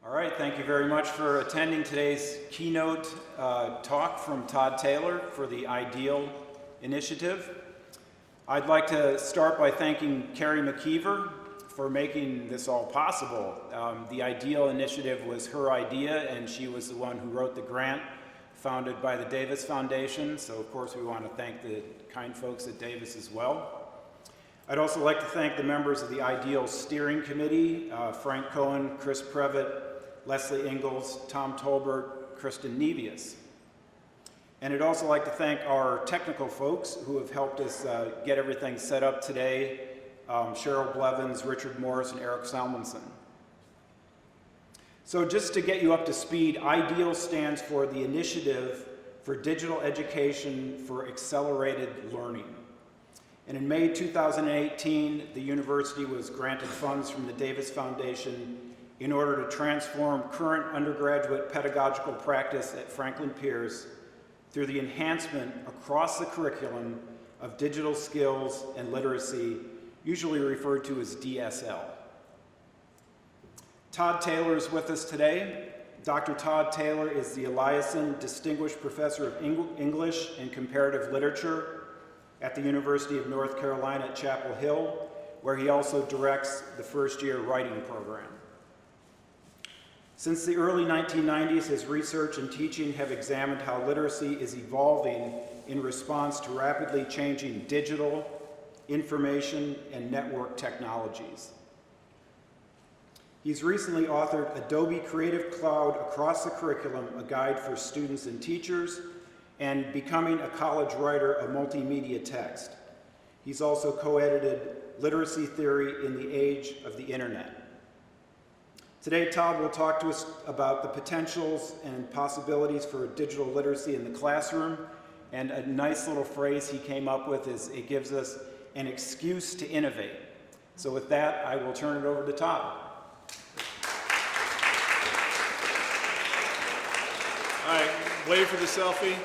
All right, thank you very much for attending today's keynote talk from Todd Taylor for the IDEAL initiative. I'd like to start by thanking Carrie McKeever for making this all possible. The IDEAL initiative was her idea, and she was the one who wrote the grant founded by the Davis Foundation, so of course we want to thank the kind folks at Davis as well. I'd also like to thank the members of the IDEAL Steering Committee, Frank Cohen, Chris Previtt, Leslie Ingalls, Tom Tolbert, Kristen Nevius. And I'd also like to thank our technical folks who have helped us get everything set up today, Cheryl Blevins, Richard Morris, and Eric Salmonson. So just to get you up to speed, IDEAL stands for the Initiative for Digital Education for Accelerated Learning. And in May 2018, the university was granted funds from the Davis Foundation in order to transform current undergraduate pedagogical practice at Franklin Pierce through the enhancement across the curriculum of digital skills and literacy, usually referred to as DSL. Todd Taylor is with us today. Dr. Todd Taylor is the Eliason Distinguished Professor of English and Comparative Literature at the University of North Carolina at Chapel Hill, where he also directs the first-year writing program. Since the early 1990s, his research and teaching have examined how literacy is evolving in response to rapidly changing digital, information, and network technologies. He's recently authored Adobe Creative Cloud Across the Curriculum, a guide for students and teachers, and Becoming a College Writer, a multimedia text. He's also co-edited Literacy Theory in the Age of the Internet. Today, Todd will talk to us about the potentials and possibilities for digital literacy in the classroom, and a nice little phrase he came up with is, it gives us an excuse to innovate. So with that, I will turn it over to Todd. All right, wait for the selfie.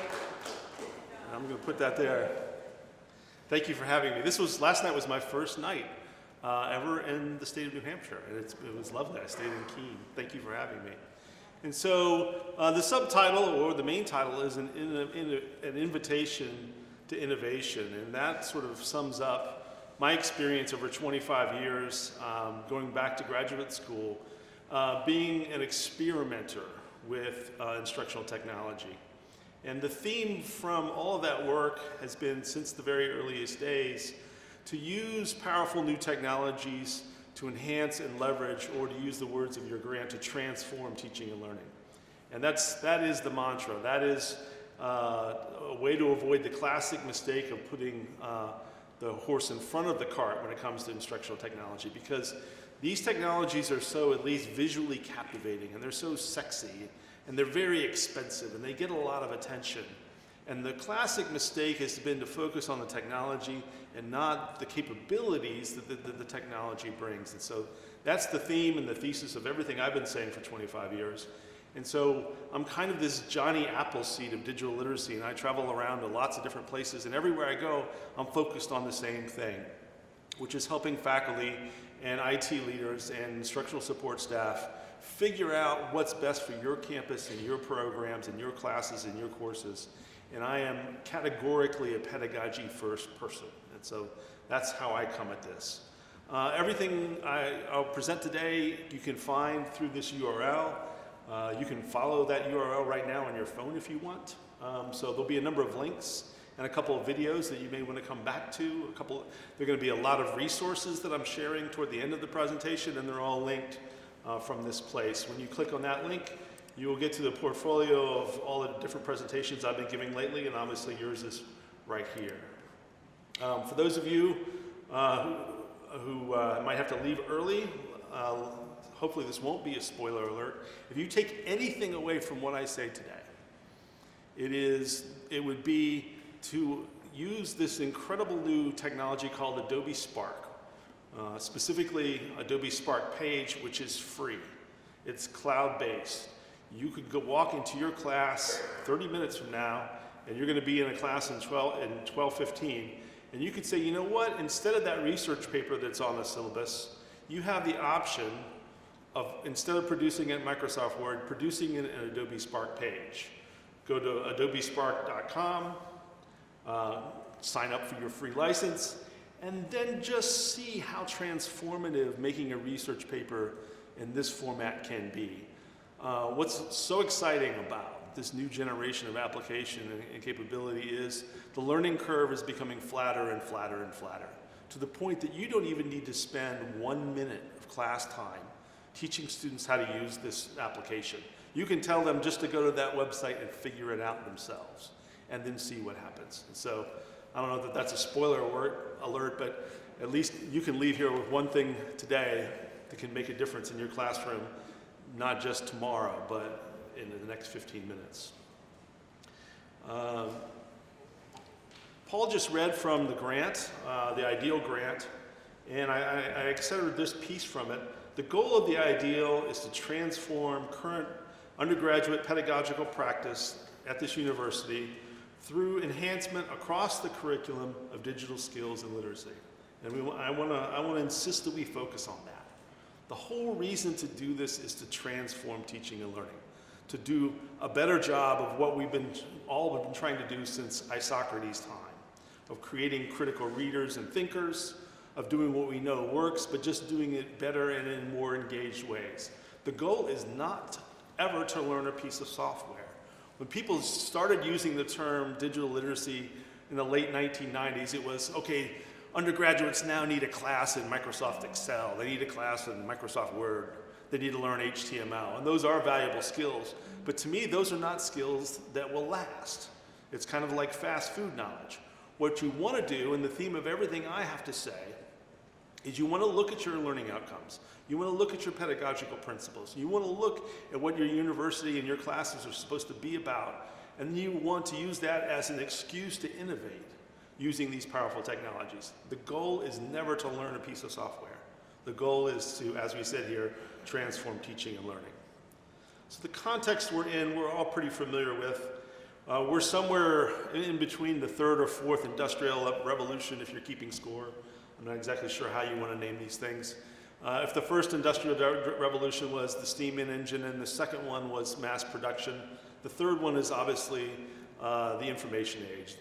I'm going to put that there. Thank you for having me. Last night was my first night ever in the state of New Hampshire, and it was lovely. I stayed in Keene. Thank you for having me. And so the subtitle, or the main title, is an invitation to innovation, and that sort of sums up my experience over 25 years, going back to graduate school, being an experimenter with instructional technology. And the theme from all of that work has been, since the very earliest days, to use powerful new technologies to enhance and leverage, or to use the words of your grant, to transform teaching and learning. And that is the mantra. That is a way to avoid the classic mistake of putting the horse in front of the cart when it comes to instructional technology, because these technologies are so, at least visually, captivating, and they're so sexy, and they're very expensive, and they get a lot of attention. And the classic mistake has been to focus on the technology and not the capabilities that the technology brings. And so that's the theme and the thesis of everything I've been saying for 25 years. And so I'm kind of this Johnny Appleseed of digital literacy, and I travel around to lots of different places, and everywhere I go, I'm focused on the same thing, which is helping faculty and IT leaders and instructional support staff figure out what's best for your campus and your programs and your classes and your courses. And I am categorically a pedagogy first person. And so that's how I come at this. Everything I'll present today, you can find through this URL. You can follow that URL right now on your phone if you want. So there'll be a number of links and a couple of videos that you may want to come back to. There are going to be a lot of resources that I'm sharing toward the end of the presentation, and they're all linked from this place. When you click on that link, you will get to the portfolio of all the different presentations I've been giving lately, and obviously yours is right here. For those of you who might have to leave early, hopefully this won't be a spoiler alert. If you take anything away from what I say today, it would be to use this incredible new technology called Adobe Spark. Specifically Adobe Spark Page, which is free. It's cloud-based. You could go walk into your class 30 minutes from now, and you're going to be in a class in 12:15, and you could say, you know what, instead of that research paper that's on the syllabus, you have the option instead of producing it in Microsoft Word, producing it in an Adobe Spark page. Go to adobespark.com, sign up for your free license, and then just see how transformative making a research paper in this format can be. What's so exciting about this new generation of application and capability is the learning curve is becoming flatter and flatter and flatter, to the point that you don't even need to spend 1 minute of class time teaching students how to use this application. You can tell them just to go to that website and figure it out themselves, and then see what happens. And so, I don't know that that's a spoiler alert, but at least you can leave here with one thing today that can make a difference in your classroom, not just tomorrow, but in the next 15 minutes. Paul just read from the grant, the IDEAL grant, and I excerpted this piece from it. The goal of the IDEAL is to transform current undergraduate pedagogical practice at this university through enhancement across the curriculum of digital skills and literacy. And I want to insist that we focus on that. The whole reason to do this is to transform teaching and learning, to do a better job of what we've all been trying to do since Isocrates' time, of creating critical readers and thinkers, of doing what we know works, but just doing it better and in more engaged ways. The goal is not ever to learn a piece of software. When people started using the term digital literacy in the late 1990s, it was, okay, undergraduates now need a class in Microsoft Excel, they need a class in Microsoft Word, they need to learn HTML, and those are valuable skills. But to me, those are not skills that will last. It's kind of like fast food knowledge. What you want to do, and the theme of everything I have to say, is you want to look at your learning outcomes. You want to look at your pedagogical principles. You want to look at what your university and your classes are supposed to be about, and you want to use that as an excuse to innovate using these powerful technologies. The goal is never to learn a piece of software. The goal is to, as we said here, transform teaching and learning. So the context we're in, we're all pretty familiar with. We're somewhere in between the third or fourth industrial revolution, if you're keeping score. I'm not exactly sure how you want to name these things. If the first industrial revolution was the steam engine and the second one was mass production, the third one is obviously the information age,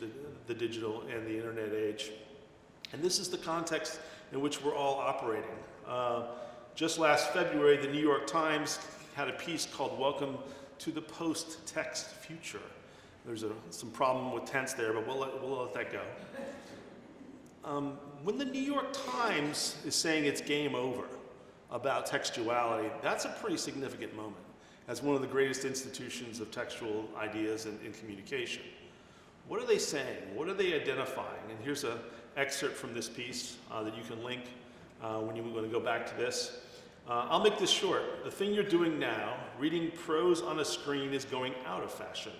the digital and the internet age. And this is the context in which we're all operating. Just last February, the New York Times had a piece called "Welcome to the Post-Text Future." There's some problem with tense there, but we'll let that go. When the New York Times is saying it's game over about textuality, that's a pretty significant moment as one of the greatest institutions of textual ideas in communication. What are they saying? What are they identifying? And here's an excerpt from this piece that you can link when you want to go back to this. I'll make this short. The thing you're doing now, reading prose on a screen, is going out of fashion.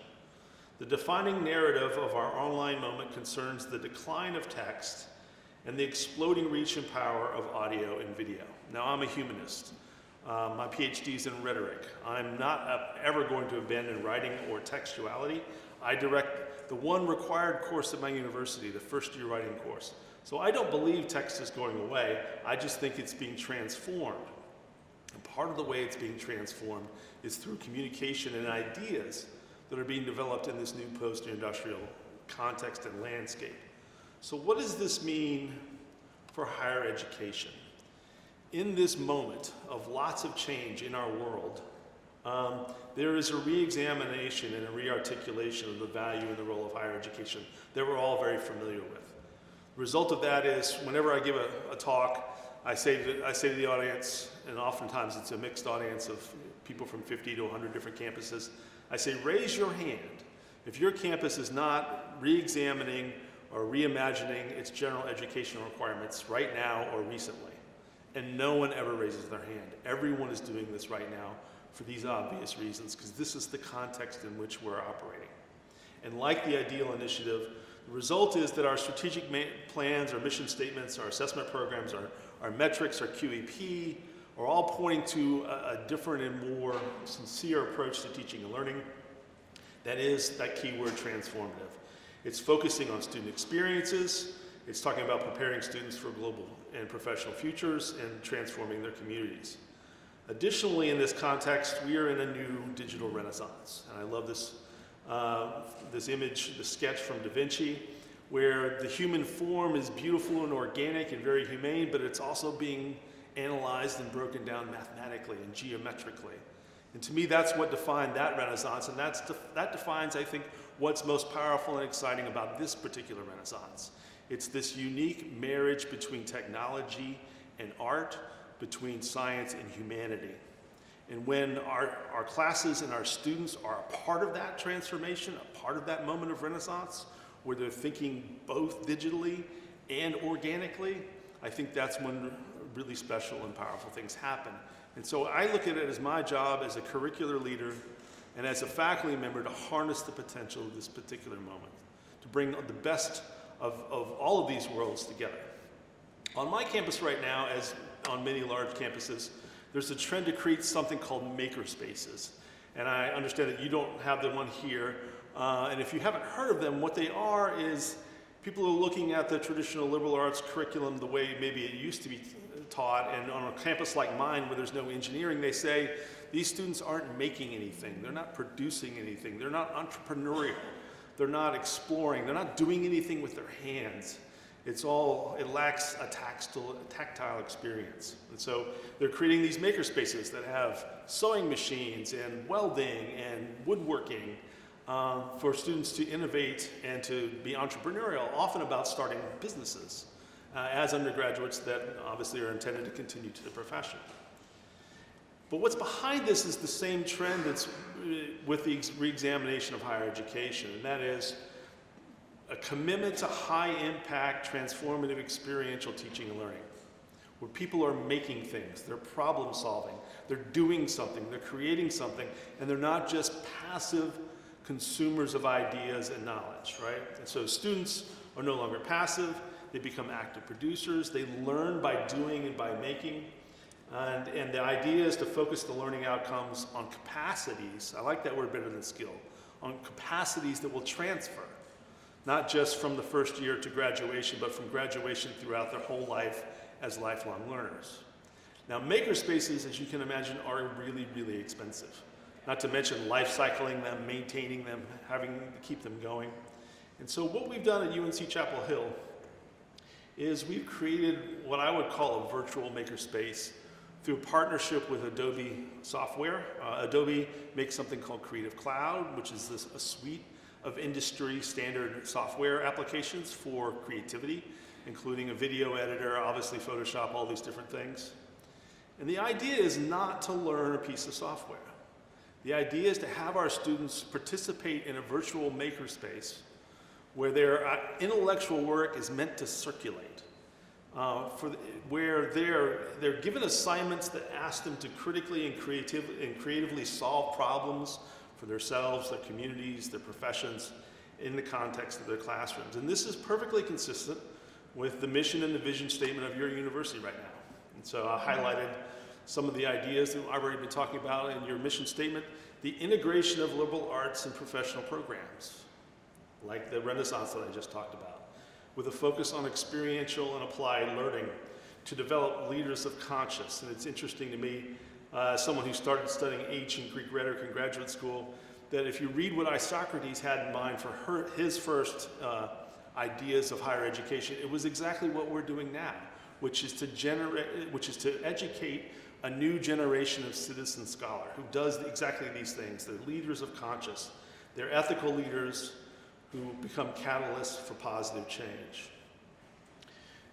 The defining narrative of our online moment concerns the decline of text and the exploding reach and power of audio and video. Now, I'm a humanist. My PhD's in rhetoric. I'm not ever going to abandon writing or textuality. I direct the one required course at my university, the first-year writing course. So I don't believe text is going away. I just think it's being transformed. And part of the way it's being transformed is through communication and ideas that are being developed in this new post-industrial context and landscape. So what does this mean for higher education? In this moment of lots of change in our world, there is a re-examination and a re-articulation of the value and the role of higher education that we're all very familiar with. The result of that is, whenever I give a talk, I say to the audience, and oftentimes it's a mixed audience of people from 50 to 100 different campuses, I say, raise your hand if your campus is not re-examining or reimagining its general educational requirements right now or recently. And no one ever raises their hand. Everyone is doing this right now for these obvious reasons, because this is the context in which we're operating. And like the IDEAL initiative, the result is that our strategic plans, our mission statements, our assessment programs, our metrics, our QEP, are all pointing to a different and more sincere approach to teaching and learning. That is that keyword, transformative. It's focusing on student experiences. It's talking about preparing students for global and professional futures and transforming their communities. Additionally, in this context, we are in a new digital renaissance. And I love this image, the sketch from Da Vinci, where the human form is beautiful and organic and very humane, but it's also being analyzed and broken down mathematically and geometrically. And to me, that's what defined that renaissance, and that defines, I think, what's most powerful and exciting about this particular renaissance. It's this unique marriage between technology and art, between science and humanity. And when our classes and our students are a part of that transformation, a part of that moment of renaissance, where they're thinking both digitally and organically, I think that's when really special and powerful things happen. And so I look at it as my job as a curricular leader and as a faculty member to harness the potential of this particular moment, to bring the best of all of these worlds together. On my campus right now, as on many large campuses, there's a trend to create something called maker spaces. And I understand that you don't have the one here. And if you haven't heard of them, what they are is people are looking at the traditional liberal arts curriculum the way maybe it used to be taught, and on a campus like mine where there's no engineering, they say these students aren't making anything, they're not producing anything, they're not entrepreneurial, they're not exploring, they're not doing anything with their hands. It lacks a tactile experience. And so they're creating these maker spaces that have sewing machines and welding and woodworking for students to innovate and to be entrepreneurial, often about starting businesses as undergraduates that obviously are intended to continue to the profession. But what's behind this is the same trend that's with the re-examination of higher education, and that is a commitment to high-impact, transformative, experiential teaching and learning, where people are making things, they're problem-solving, they're doing something, they're creating something, and they're not just passive consumers of ideas and knowledge, right? And so students are no longer passive, they become active producers, they learn by doing and by making, and the idea is to focus the learning outcomes on capacities, I like that word better than skill, on capacities that will transfer, not just from the first year to graduation, but from graduation throughout their whole life as lifelong learners. Now, maker spaces, as you can imagine, are really, really expensive. Not to mention life cycling them, maintaining them, having to keep them going. And so what we've done at UNC Chapel Hill is we've created what I would call a virtual makerspace through a partnership with Adobe software. Adobe makes something called Creative Cloud, which is a suite of industry standard software applications for creativity, including a video editor, obviously Photoshop, all these different things. And the idea is not to learn a piece of software. The idea is to have our students participate in a virtual makerspace where their intellectual work is meant to circulate, where they're given assignments that ask them to critically and creatively solve problems for themselves, their communities, their professions, in the context of their classrooms. And this is perfectly consistent with the mission and the vision statement of your university right now. And so I highlighted some of the ideas that I've already been talking about in your mission statement, the integration of liberal arts and professional programs, like the Renaissance that I just talked about, with a focus on experiential and applied learning to develop leaders of conscience. And it's interesting to me, someone who started studying ancient Greek rhetoric in graduate school, that if you read what Isocrates had in mind for his first ideas of higher education, it was exactly what we're doing now, which is to educate a new generation of citizen scholar who does exactly these things. They're leaders of conscience. They're ethical leaders who become catalysts for positive change.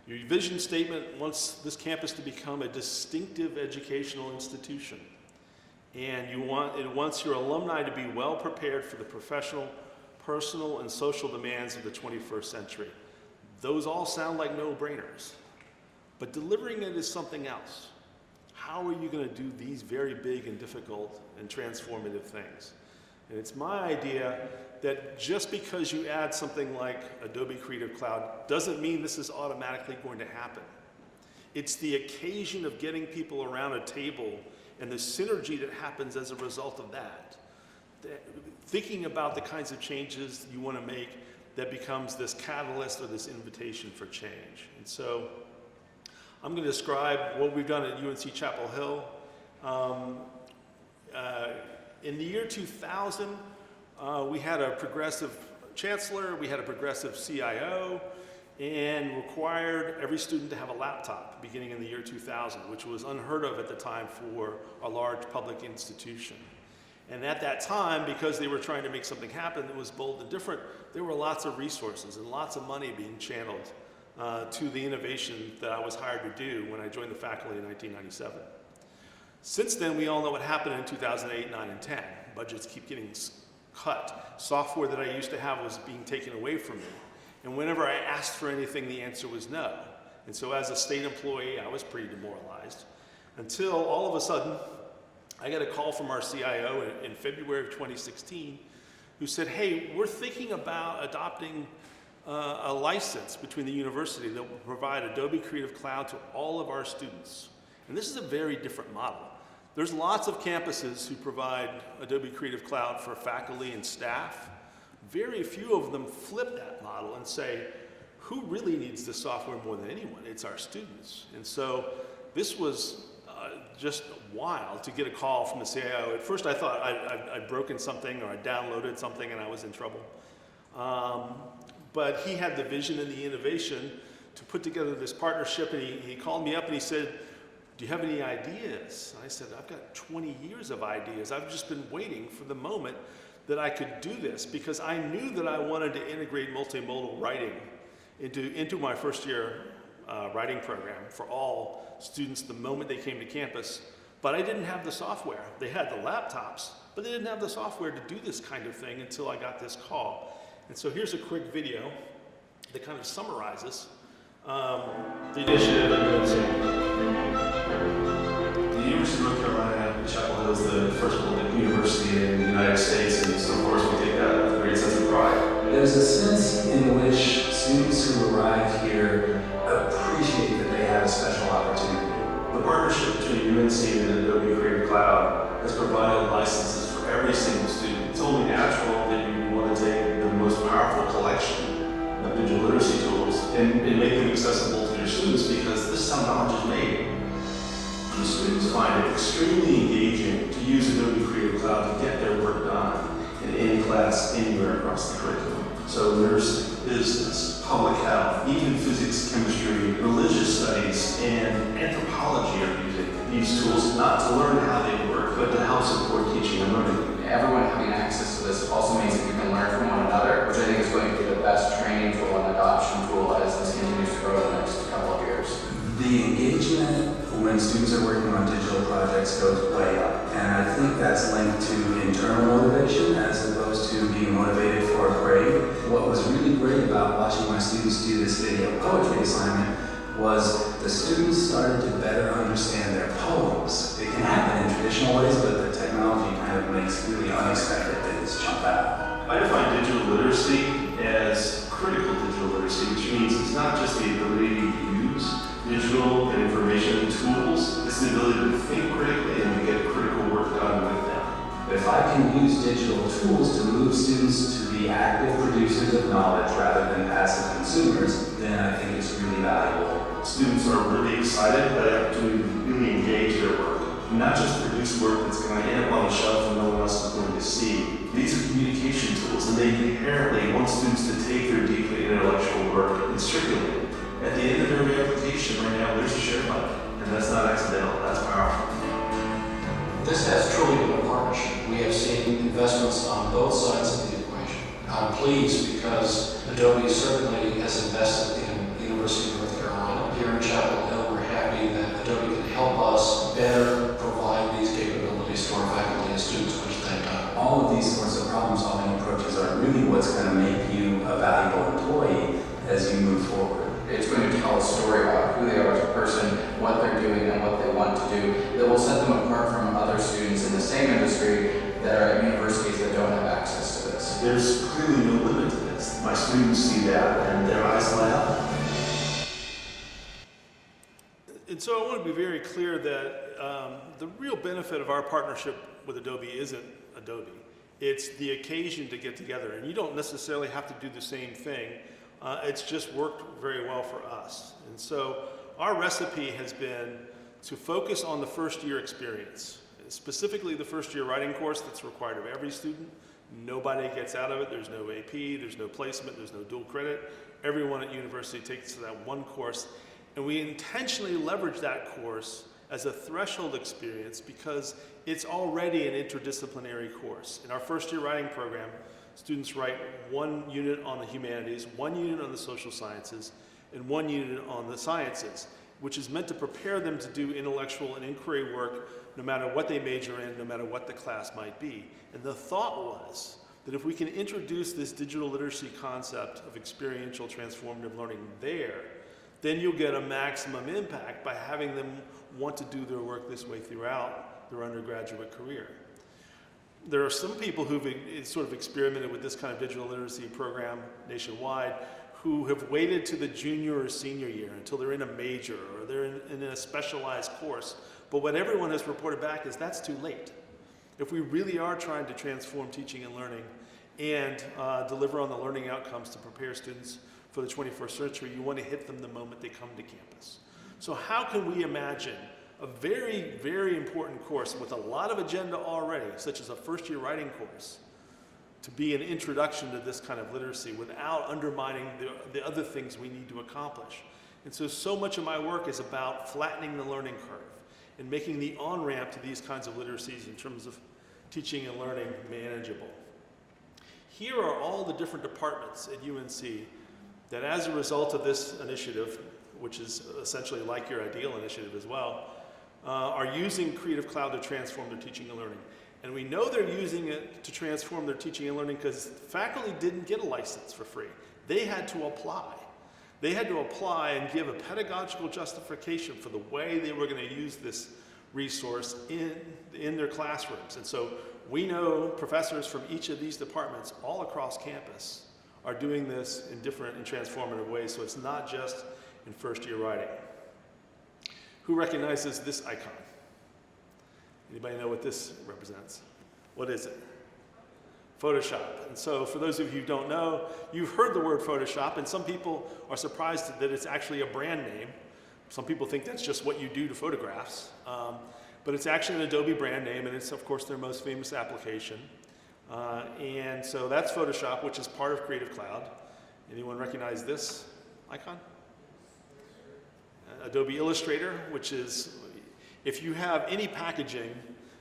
Your vision statement wants this campus to become a distinctive educational institution. And it wants your alumni to be well prepared for the professional, personal, and social demands of the 21st century. Those all sound like no-brainers. But delivering it is something else. How are you going to do these very big and difficult and transformative things? And it's my idea that just because you add something like Adobe Creative Cloud doesn't mean this is automatically going to happen. It's the occasion of getting people around a table and the synergy that happens as a result of that. Thinking about the kinds of changes you want to make that becomes this catalyst or this invitation for change. And so I'm going to describe what we've done at UNC Chapel Hill In the year 2000, we had a progressive chancellor, we had a progressive CIO, and required every student to have a laptop beginning in the year 2000, which was unheard of at the time for a large public institution. And at that time, because they were trying to make something happen that was bold and different, there were lots of resources and lots of money being channeled to the innovation that I was hired to do when I joined the faculty in 1997. Since then, we all know what happened in 2008, 9, and 10. Budgets keep getting cut. Software that I used to have was being taken away from me. And whenever I asked for anything, the answer was no. And so as a state employee, I was pretty demoralized until all of a sudden, I got a call from our CIO in February of 2016 who said, hey, we're thinking about adopting a license between the university that will provide Adobe Creative Cloud to all of our students. And this is a very different model. There's lots of campuses who provide Adobe Creative Cloud for faculty and staff. Very few of them flip that model and say, who really needs this software more than anyone? It's our students. And so this was just wild to get a call from the CIO. At first I thought I'd broken something or I downloaded something and I was in trouble. But he had the vision and the innovation to put together this partnership, and he called me up and he said, do you have any ideas? And I said, I've got 20 years of ideas. I've just been waiting for the moment that I could do this, because I knew that I wanted to integrate multimodal writing into my first year writing program for all students the moment they came to campus. But I didn't have the software. They had the laptops, but they didn't have the software to do this kind of thing until I got this call. And so here's a quick video that kind of summarizes the initiative at UNC. The University of North Carolina at Chapel Hill is the first public university in the United States, and so of course we take that with a great sense of pride. There's a sense in which students who arrive here appreciate that they have a special opportunity. The partnership between UNC and Adobe Creative Cloud has provided licenses for every single student. It's only natural that you want to take the most powerful collection of digital literacy tools and make them accessible to your students, because this is how knowledge is made. The students find it extremely engaging to use Adobe Creative Cloud to get their work done in any class, anywhere across the curriculum. So nursing, business, public health, even physics, chemistry, religious studies, and anthropology are using these tools not to learn how they work, but to help support teaching and learning. Everyone having access to this also means that we can learn from one another, which I think is going to be the best training tool and adoption tool as this continues to grow in the next couple of years. The engagement when students are working on digital projects goes way up, and I think that's linked to internal motivation as opposed to being motivated for a grade. What was really great about watching my students do this video poetry assignment was the students started to better understand their poems. It can happen in traditional ways, but the technology kind of makes really unexpected things jump out. I define digital literacy as critical digital literacy, which means it's not just the ability to use digital and information tools, it's the ability to think critically and to get critical work done with them. If I can use digital tools to move students to be active producers of knowledge rather than passive consumers, then I think it's really valuable. Students are really excited by the opportunity to really engage their work, not just produce work that's going to end up on the shelf and no one else is going to see. These are communication tools, and they inherently want students to take their deeply intellectual work and circulate it. At the end of every application right now, there's a share button, and that's not accidental, that's powerful. This has truly been a partnership. We have seen investments on both sides of the equation. I'm pleased because Adobe certainly has invested in the University of North Carolina. Here in Chapel Hill, we're happy that Adobe can help us better provide these capabilities to our faculty and students, which they've done. All of these sorts of problem-solving approaches are really what's going to make you a valuable employee as you move forward. It's going to tell a story about who they are as a person, what they're doing, and what they want to do that will set them apart from other students in the same industry that are at universities that don't have access to this. There's clearly no limit to this. My students see that and their eyes light up. And so I want to be very clear that the real benefit of our partnership with Adobe isn't Adobe. It's the occasion to get together, and you don't necessarily have to do the same thing. It's just worked very well for us. And so our recipe has been to focus on the first year experience, specifically the first year writing course that's required of every student. Nobody gets out of it. There's no AP, there's no placement, there's no dual credit. Everyone at university takes that one course, and we intentionally leverage that course as a threshold experience because it's already an interdisciplinary course. In our first year writing program, students write 1 unit on the humanities, 1 unit on the social sciences, and 1 unit on the sciences, which is meant to prepare them to do intellectual and inquiry work no matter what they major in, no matter what the class might be. And the thought was that if we can introduce this digital literacy concept of experiential transformative learning there, then you'll get a maximum impact by having them want to do their work this way throughout their undergraduate career. There are some people who've sort of experimented with this kind of digital literacy program nationwide who have waited to the junior or senior year until they're in a major or they're in a specialized course. But what everyone has reported back is that's too late. If we really are trying to transform teaching and learning and deliver on the learning outcomes to prepare students for the 21st century, you want to hit them the moment they come to campus. So how can we imagine a very, very important course with a lot of agenda already, such as a first year writing course, to be an introduction to this kind of literacy without undermining the other things we need to accomplish? And so much of my work is about flattening the learning curve and making the on-ramp to these kinds of literacies in terms of teaching and learning manageable. Here are all the different departments at UNC that as a result of this initiative, which is essentially like your IDEAL initiative as well, are using Creative Cloud to transform their teaching and learning. And we know they're using it to transform their teaching and learning because faculty didn't get a license for free. They had to apply. They had to apply and give a pedagogical justification for the way they were going to use this resource in their classrooms. And so we know professors from each of these departments all across campus are doing this in different and transformative ways, so it's not just in first year writing. Who recognizes this icon? Anybody know what this represents? What is it? Photoshop. And so for those of you who don't know, you've heard the word Photoshop, and some people are surprised that it's actually a brand name. Some people think that's just what you do to photographs. But it's actually an Adobe brand name, and it's of course their most famous application. And so that's Photoshop, which is part of Creative Cloud. Anyone recognize this icon? Adobe Illustrator, which is, if you have any packaging,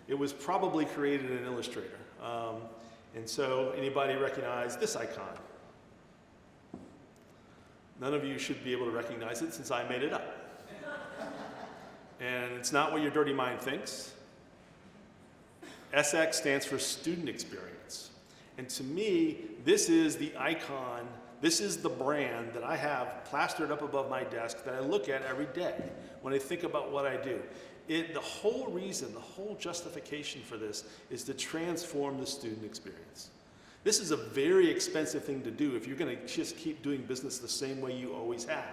it was probably created in Illustrator. And so anybody recognize this icon? None of you should be able to recognize it since I made it up. And it's not what your dirty mind thinks. SX stands for student experience. And to me, this is the icon, this is the brand that I have plastered up above my desk that I look at every day when I think about what I do. The whole reason, the whole justification for this is to transform the student experience. This is a very expensive thing to do if you're going to just keep doing business the same way you always have.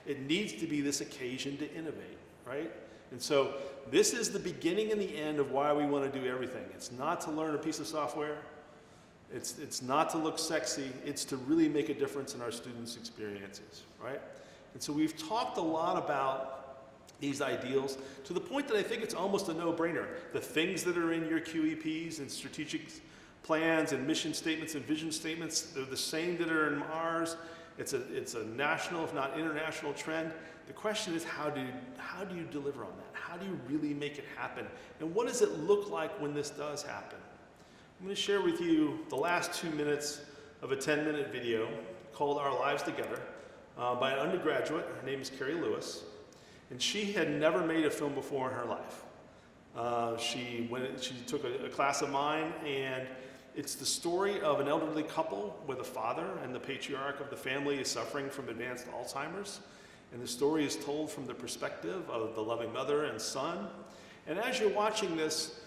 It needs to be this occasion to innovate, right? And so this is the beginning and the end of why we want to do everything. It's not to learn a piece of software. It's not to look sexy. It's to really make a difference in our students' experiences, right? And so we've talked a lot about these ideals to the point that I think it's almost a no-brainer. The things that are in your QEPs and strategic plans and mission statements and vision statements, they're the same that are in ours. It's a national, if not international trend. The question is, how do you deliver on that? How do you really make it happen? And what does it look like when this does happen? I'm going to share with you the last 2 minutes of a 10-minute video called Our Lives Together by an undergraduate. Her name is Carrie Lewis. And she had never made a film before in her life. She took a class of mine, and it's the story of an elderly couple with a father, and the patriarch of the family is suffering from advanced Alzheimer's. And the story is told from the perspective of the loving mother and son. And as you're watching this,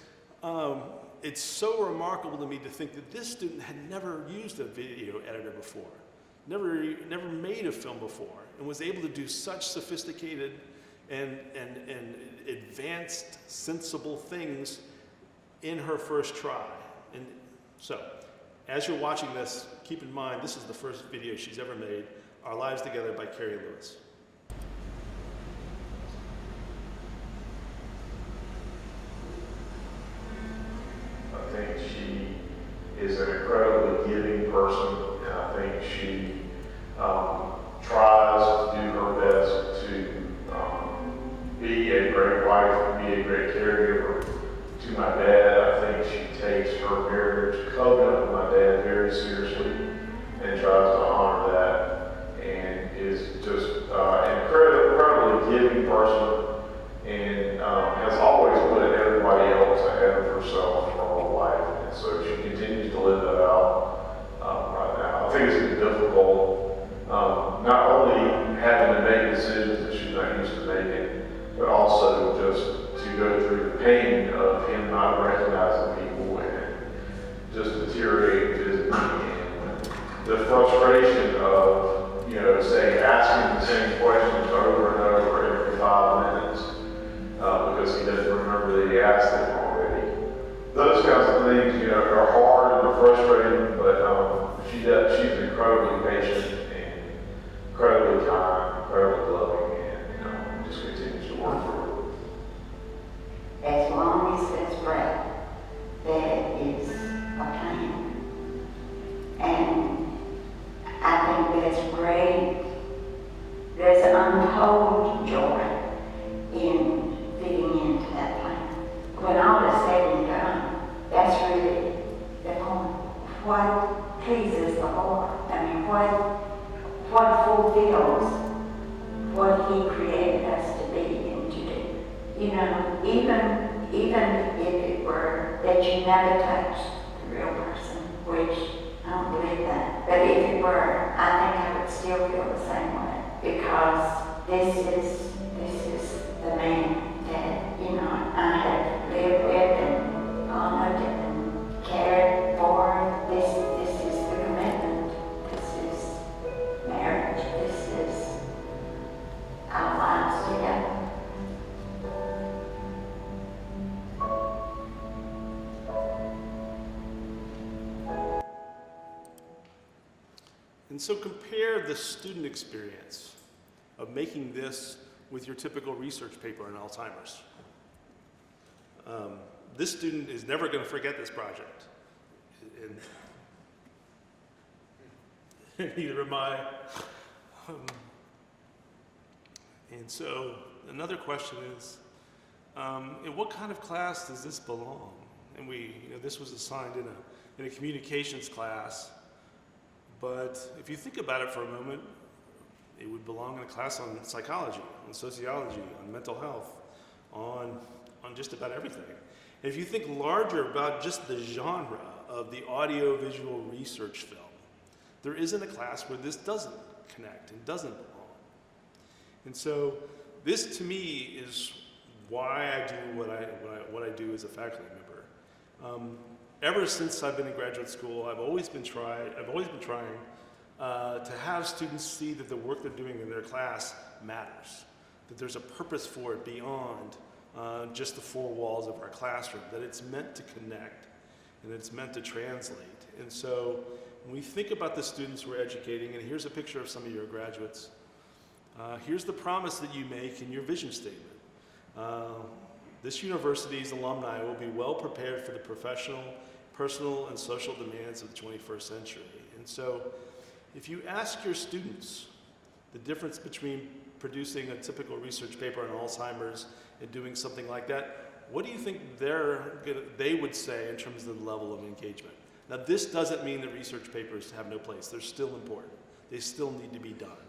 it's so remarkable to me to think that this student had never used a video editor before, never made a film before, and was able to do such sophisticated and advanced, sensible things in her first try. And so, as you're watching this, keep in mind this is the first video she's ever made, Our Lives Together by Carrie Lewis. wife be a great caregiver to my dad. I think she takes her marriage covenant with my dad very seriously and tries to honor that, and is just incredibly giving person, and has always put everybody else ahead of herself her whole life, and so she continues to live that out right now. I think it's been difficult, not only having to make decisions that she's not used to making, but also just to go through the pain of him not recognizing people and just deteriorating physically, and the frustration of, say, asking the same questions over and over every 5 minutes because he doesn't remember that he asked them already. Those kinds of things, are hard and are frustrating, but she's incredibly patient and incredibly kind, incredibly loving, and just continues to work through it. As long as there's breath, there is a plan. And I think there's an untold joy in fitting into that plan. When all is said and done, that's really the point. What pleases the Lord? I mean, what fulfills what He created us to be and to do. Even if it were that you never touched the real person, which I don't believe that, but if it were, I think I would still feel the same way, because this is the man that I have lived with and honored and cared for. This is the commitment. This is marriage. This is our lives together. And so compare the student experience of making this with your typical research paper on Alzheimer's. This student is never going to forget this project. And neither am I. And so another question is, in what kind of class does this belong? And this was assigned in a communications class. But if you think about it for a moment, it would belong in a class on psychology, on sociology, on mental health, on just about everything. And if you think larger about just the genre of the audiovisual research film, there isn't a class where this doesn't connect and doesn't belong. And so this to me is why I do what I do as a faculty member. Ever since I've been in graduate school, I've always been trying to have students see that the work they're doing in their class matters, that there's a purpose for it beyond just the four walls of our classroom, that it's meant to connect and it's meant to translate. And so when we think about the students we're educating, and here's a picture of some of your graduates, here's the promise that you make in your vision statement. This university's alumni will be well prepared for the professional, personal, and social demands of the 21st century. And so if you ask your students the difference between producing a typical research paper on Alzheimer's and doing something like that, what do you think they would say in terms of the level of engagement? Now, this doesn't mean that research papers have no place. They're still important. They still need to be done.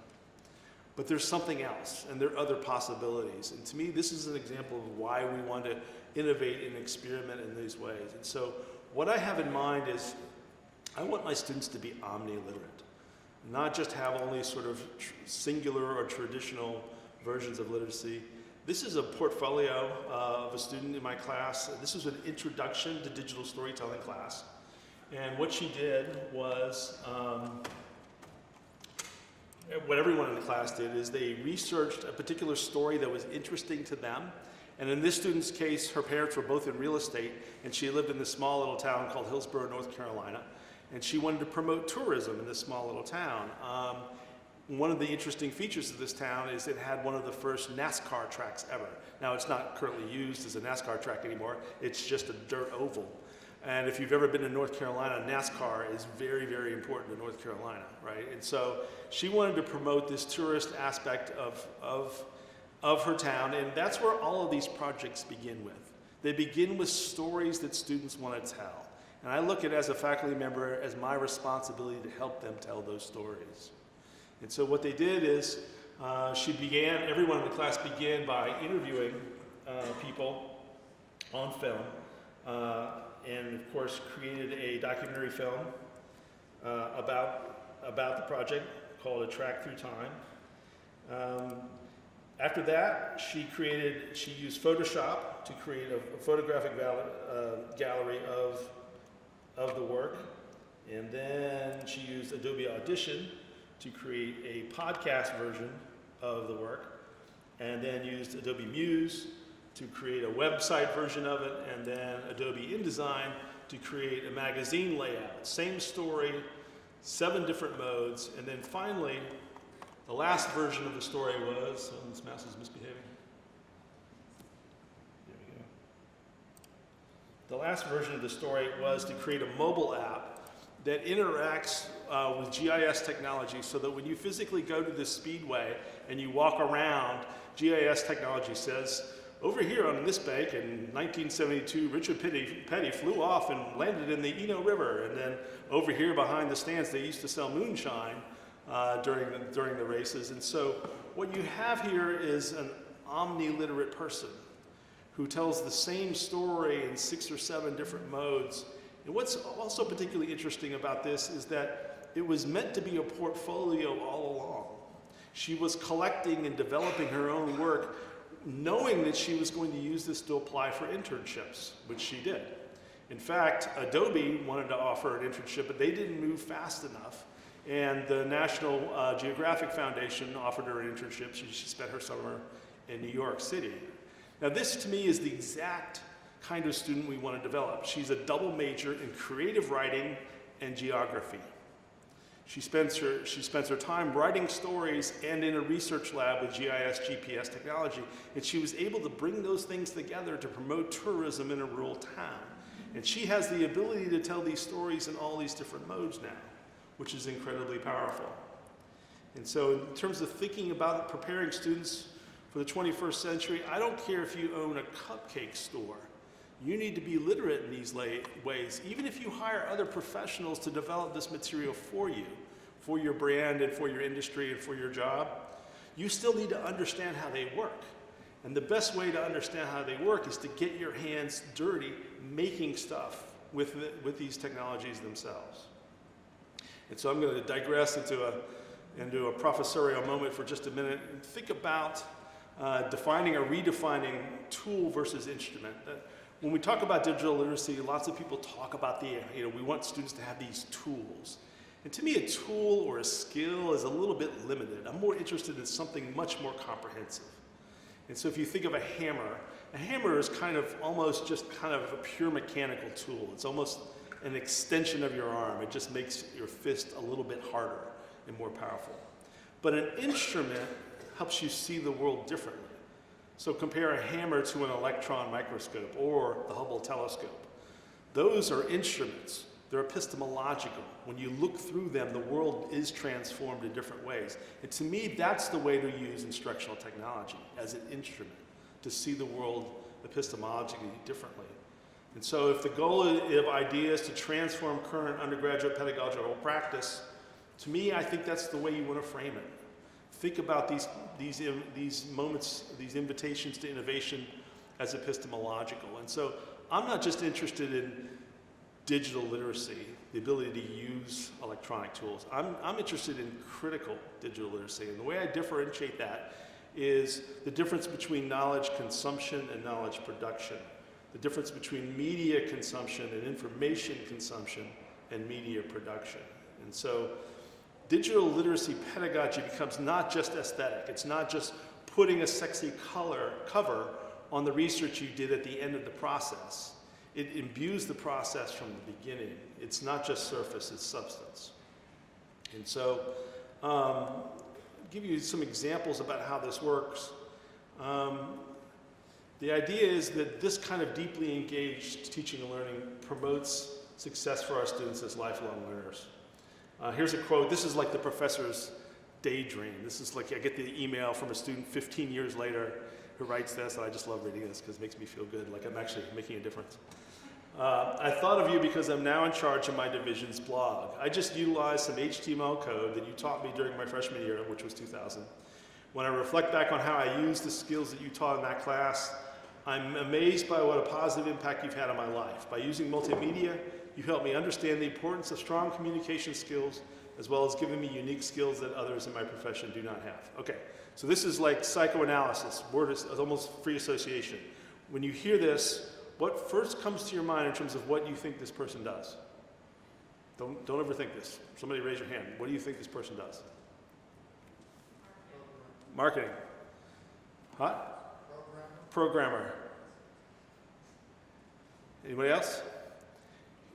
But there's something else, and there are other possibilities. And to me, this is an example of why we want to innovate and experiment in these ways. And so what I have in mind is I want my students to be omni-literate, not just have only sort of singular or traditional versions of literacy. This is a portfolio of a student in my class. This was an introduction to digital storytelling class. And what she did was, what everyone in the class did is they researched a particular story that was interesting to them. And in this student's case, her parents were both in real estate, and she lived in this small little town called Hillsborough, North Carolina. And she wanted to promote tourism in this small little town. One of the interesting features of this town is it had one of the first NASCAR tracks ever. Now, it's not currently used as a NASCAR track anymore. It's just a dirt oval. And if you've ever been to North Carolina, NASCAR is very, very important to North Carolina, right? And so she wanted to promote this tourist aspect of of her town, and that's where all of these projects begin with. They begin with stories that students want to tell. And I look at it as a faculty member as my responsibility to help them tell those stories. And so what they did is everyone in the class began by interviewing people on film, and of course created a documentary film about the project called A Track Through Time. After that, she used Photoshop to create a photographic gallery of the work, and then she used Adobe Audition to create a podcast version of the work, and then used Adobe Muse to create a website version of it, and then Adobe InDesign to create a magazine layout. Same story, 7 different modes, and then finally, the last version of the story was, this mouse is misbehaving. There we go. The last version of the story was to create a mobile app that interacts with GIS technology so that when you physically go to the speedway and you walk around, GIS technology says, over here on this bank in 1972, Richard Petty flew off and landed in the Eno River. And then over here behind the stands, they used to sell moonshine during the races. And so what you have here is an omniliterate person who tells the same story in 6 or 7 different modes. And what's also particularly interesting about this is that it was meant to be a portfolio all along. She was collecting and developing her own work, knowing that she was going to use this to apply for internships, which she did. In fact, Adobe wanted to offer an internship, but they didn't move fast enough. And the National Geographic Foundation offered her an internship. She spent her summer in New York City. Now this to me is the exact kind of student we want to develop. She's a double major in creative writing and geography. She spends her time writing stories and in a research lab with GIS GPS technology, and she was able to bring those things together to promote tourism in a rural town. And she has the ability to tell these stories in all these different modes now, which is incredibly powerful. And so in terms of thinking about preparing students for the 21st century, I don't care if you own a cupcake store. You need to be literate in these ways, even if you hire other professionals to develop this material for you, for your brand and for your industry and for your job. You still need to understand how they work. And the best way to understand how they work is to get your hands dirty making stuff with these technologies themselves. And so I'm going to digress into a professorial moment for just a minute and think about defining or redefining tool versus instrument. When we talk about digital literacy, lots of people talk about we want students to have these tools. And to me, a tool or a skill is a little bit limited. I'm more interested in something much more comprehensive. And so if you think of a hammer is almost just a pure mechanical tool. It's almost an extension of your arm. It just makes your fist a little bit harder and more powerful. But an instrument helps you see the world differently. So compare a hammer to an electron microscope or the Hubble telescope. Those are instruments. They're epistemological. When you look through them, the world is transformed in different ways. And to me, that's the way to use instructional technology, as an instrument, to see the world epistemologically differently. And so if the goal of IDEA is to transform current undergraduate pedagogical practice, to me, I think that's the way you want to frame it. Think about these moments, these invitations to innovation as epistemological. And so I'm not just interested in digital literacy, the ability to use electronic tools. I'm interested in critical digital literacy. And the way I differentiate that is the difference between knowledge consumption and knowledge production, the difference between media consumption and information consumption and media production. And so digital literacy pedagogy becomes not just aesthetic. It's not just putting a sexy cover on the research you did at the end of the process. It imbues the process from the beginning. It's not just surface, it's substance. And so, I'll give you some examples about how this works. The idea is that this kind of deeply engaged teaching and learning promotes success for our students as lifelong learners. Here's a quote. This is like the professor's daydream. This is like, I get the email from a student 15 years later who writes this, and I just love reading this because it makes me feel good, like I'm actually making a difference. I thought of you because I'm now in charge of my division's blog. I just utilized some HTML code that you taught me during my freshman year, which was 2000. When I reflect back on how I used the skills that you taught in that class, I'm amazed by what a positive impact you've had on my life. By using multimedia, you helped me understand the importance of strong communication skills, as well as giving me unique skills that others in my profession do not have. Okay, so this is like psychoanalysis, word is almost free association. When you hear this, what first comes to your mind in terms of what you think this person does? Don't overthink this. Somebody raise your hand. What do you think this person does? Marketing. Huh? Programmer. Anybody else?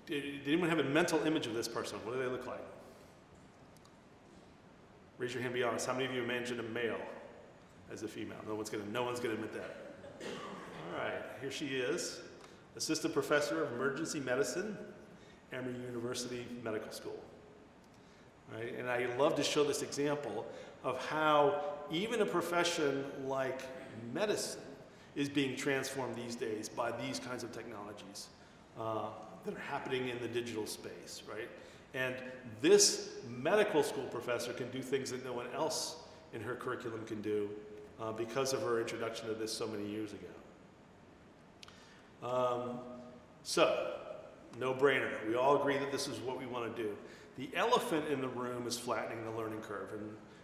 Did anyone have a mental image of this person? What do they look like? Raise your hand, be honest. How many of you imagined a male as a female? No one's gonna admit that. All right, here she is, assistant professor of emergency medicine, Emory University Medical School. All right, and I love to show this example of how even a profession like medicine is being transformed these days by these kinds of technologies that are happening in the digital space, right? And this medical school professor can do things that no one else in her curriculum can do because of her introduction to this so many years ago. So, no brainer. We all agree that this is what we want to do. The elephant in the room is flattening the learning curve.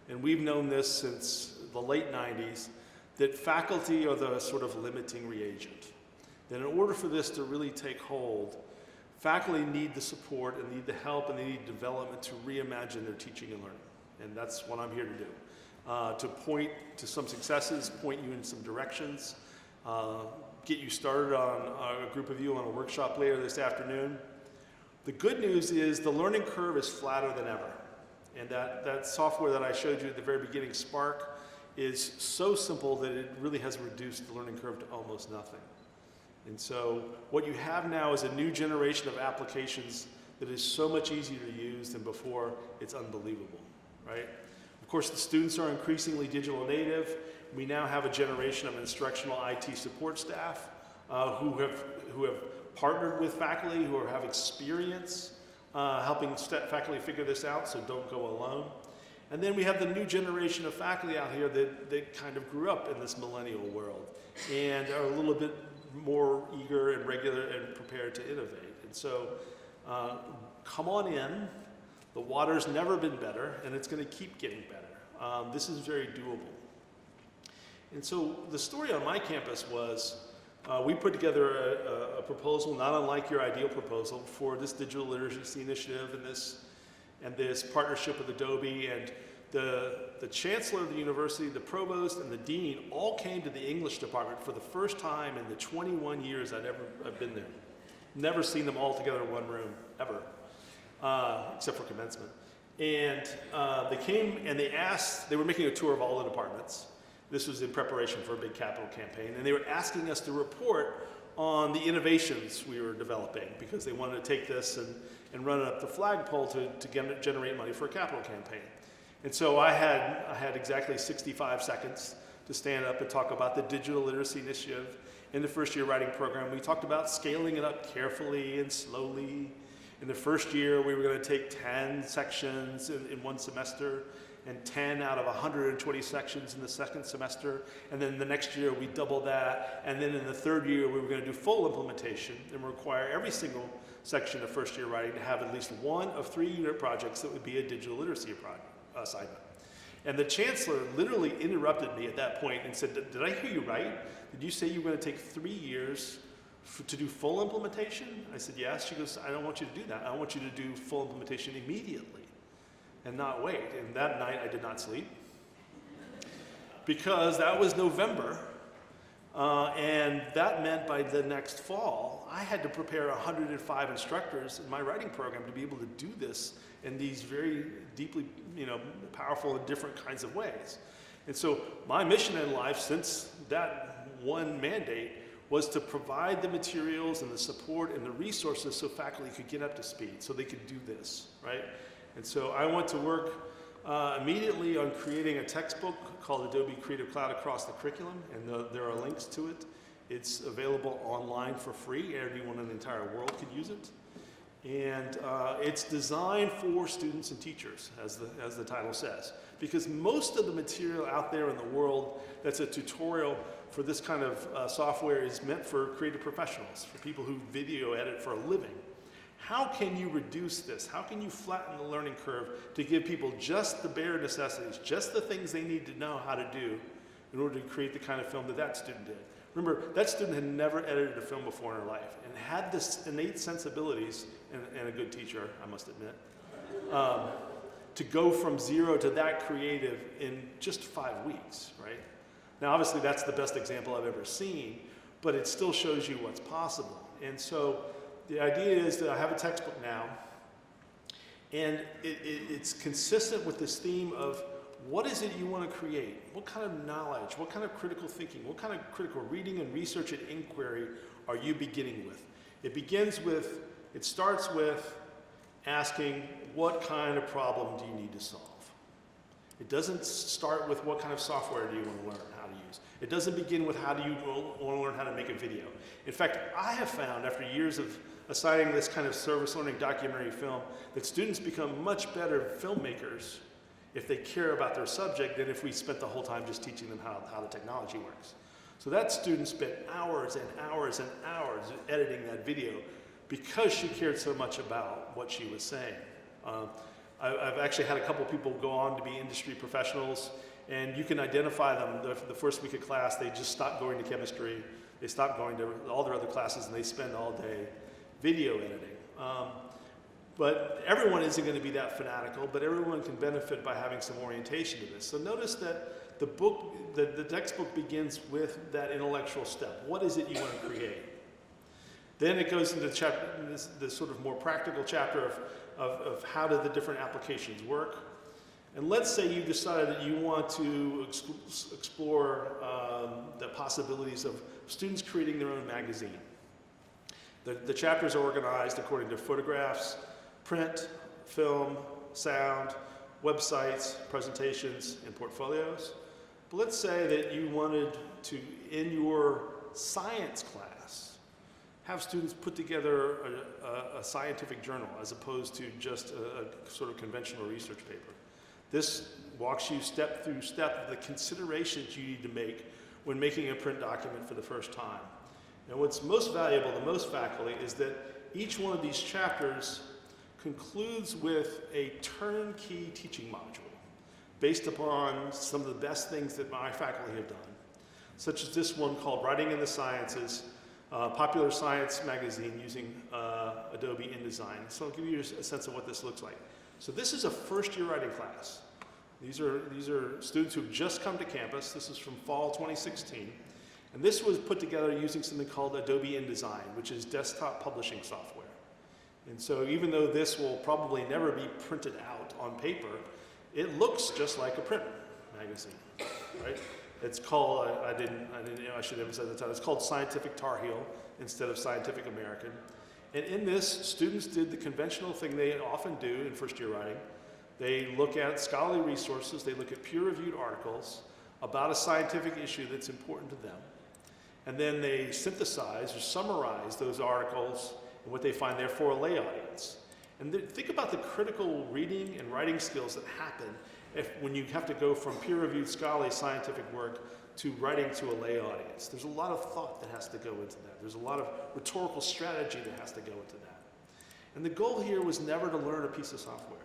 And we've known this since the late 90s, that faculty are the sort of limiting reagent. That in order for this to really take hold, faculty need the support and need the help and they need development to reimagine their teaching and learning. And that's what I'm here to do. To point to some successes, point you in some directions, get you started on a group of you on a workshop later this afternoon. The good news is the learning curve is flatter than ever. And that software that I showed you at the very beginning, Spark, is so simple that it really has reduced the learning curve to almost nothing. And so what you have now is a new generation of applications that is so much easier to use than before. It's unbelievable, right? Of course, the students are increasingly digital native. We now have a generation of instructional IT support staff who have partnered with faculty, who have experience helping faculty figure this out, so don't go alone. And then we have the new generation of faculty out here that kind of grew up in this millennial world and are a little bit more eager and regular and prepared to innovate. And so come on in. The water's never been better, and it's going to keep getting better. This is very doable. And so the story on my campus was we put together a proposal, not unlike your ideal proposal, for this digital literacy initiative and this partnership with Adobe. And the chancellor of the university, the provost, and the dean all came to the English department for the first time in the 21 years I've been there. Never seen them all together in one room, ever, except for commencement. And they came and they were making a tour of all the departments. This was in preparation for a big capital campaign, and they were asking us to report on the innovations we were developing because they wanted to take this and run it up the flagpole to generate money for a capital campaign. And so I had exactly 65 seconds to stand up and talk about the digital literacy initiative in the first year writing program. We talked about scaling it up carefully and slowly. In the first year, we were going to take 10 sections in one semester and 10 out of 120 sections in the second semester. And then the next year, we doubled that. And then in the third year, we were going to do full implementation and require every single section of first year writing to have at least one of 3 unit projects that would be a digital literacy assignment. And the chancellor literally interrupted me at that point and said, did I hear you right? Did you say you were going to take 3 years to do full implementation? I said, yes. She goes, I don't want you to do that. I want you to do full implementation immediately and not wait. And that night I did not sleep because that was November. And that meant by the next fall, I had to prepare 105 instructors in my writing program to be able to do this in these very deeply, powerful and different kinds of ways. And so my mission in life since that one mandate was to provide the materials and the support and the resources so faculty could get up to speed, so they could do this, right? And so I went to work immediately on creating a textbook called Adobe Creative Cloud across the curriculum, and there are links to it. It's available online for free. Everyone in the entire world could use it. And it's designed for students and teachers, as the title says. Because most of the material out there in the world that's a tutorial for this kind of software is meant for creative professionals, for people who video edit for a living. How can you reduce this? How can you flatten the learning curve to give people just the bare necessities, just the things they need to know how to do in order to create the kind of film that student did? Remember, that student had never edited a film before in her life and had this innate sensibilities, and a good teacher, I must admit, to go from zero to that creative in just 5 weeks, right? Now, obviously, that's the best example I've ever seen, but it still shows you what's possible. And so the idea is that I have a textbook now, and it's consistent with this theme of what is it you want to create? What kind of knowledge, what kind of critical thinking, what kind of critical reading and research and inquiry are you beginning with? It starts with asking, what kind of problem do you need to solve? It doesn't start with what kind of software do you want to learn how to use. It doesn't begin with how do you want to learn how to make a video. In fact, I have found after years of assigning this kind of service learning documentary film that students become much better filmmakers if they care about their subject than if we spent the whole time just teaching them how the technology works. So that student spent hours and hours and hours editing that video because she cared so much about what she was saying. I've actually had a couple people go on to be industry professionals, and you can identify them the first week of class. They just stopped going to chemistry, they stopped going to all their other classes, and they spend all day video editing. But everyone isn't going to be that fanatical, but everyone can benefit by having some orientation to this. So notice that the textbook begins with that intellectual step. What is it you want to create? Then it goes into this sort of more practical chapter of how do the different applications work. And let's say you decided that you want to explore the possibilities of students creating their own magazine. The chapters are organized according to photographs, print, film, sound, websites, presentations, and portfolios. But let's say that you wanted to, in your science class, have students put together a scientific journal as opposed to just a sort of conventional research paper. This walks you step through step of the considerations you need to make when making a print document for the first time. And what's most valuable to most faculty is that each one of these chapters concludes with a turnkey teaching module based upon some of the best things that my faculty have done, such as this one called Writing in the Sciences, popular science magazine using Adobe InDesign. So I'll give you a sense of what this looks like. So this is a first-year writing class. These are students who've just come to campus. This is from fall 2016. And this was put together using something called Adobe InDesign, which is desktop publishing software. And so even though this will probably never be printed out on paper, it looks just like a print magazine, right? It's called, I should emphasize the title, it's called Scientific Tar Heel instead of Scientific American. And in this, students did the conventional thing they often do in first-year writing. They look at scholarly resources, they look at peer-reviewed articles about a scientific issue that's important to them. And then they synthesize or summarize those articles and what they find there for a lay audience. And think about the critical reading and writing skills that happen when you have to go from peer-reviewed scholarly scientific work to writing to a lay audience. There's a lot of thought that has to go into that. There's a lot of rhetorical strategy that has to go into that. And the goal here was never to learn a piece of software.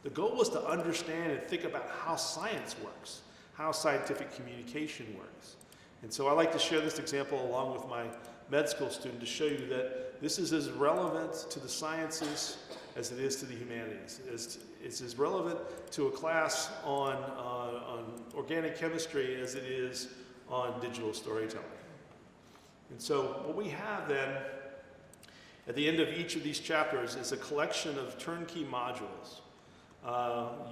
The goal was to understand and think about how science works, how scientific communication works. And so I like to share this example along with my med school student to show you that this is as relevant to the sciences as it is to the humanities. It's as relevant to a class on organic chemistry as it is on digital storytelling. And so what we have then at the end of each of these chapters is a collection of turnkey modules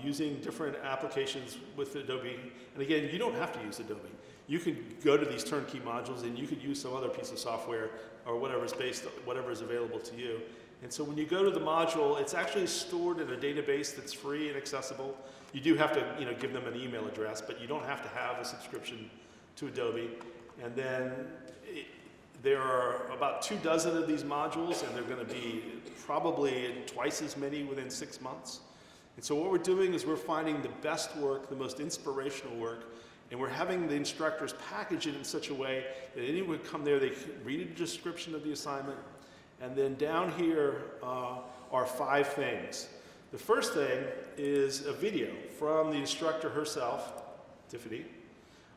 using different applications with Adobe. And again, you don't have to use Adobe. You can go to these turnkey modules and you could use some other piece of software or whatever is available to you. And so when you go to the module, it's actually stored in a database that's free and accessible. You do have to, give them an email address, but you don't have to have a subscription to Adobe. And then there are about 24 of these modules, and they're going to be probably twice as many within 6 months. And so what we're doing is we're finding the best work, the most inspirational work, and we're having the instructors package it in such a way that anyone would come there, they can read a description of the assignment, and then down here are 5 things. The first thing is a video from the instructor herself, Tiffany,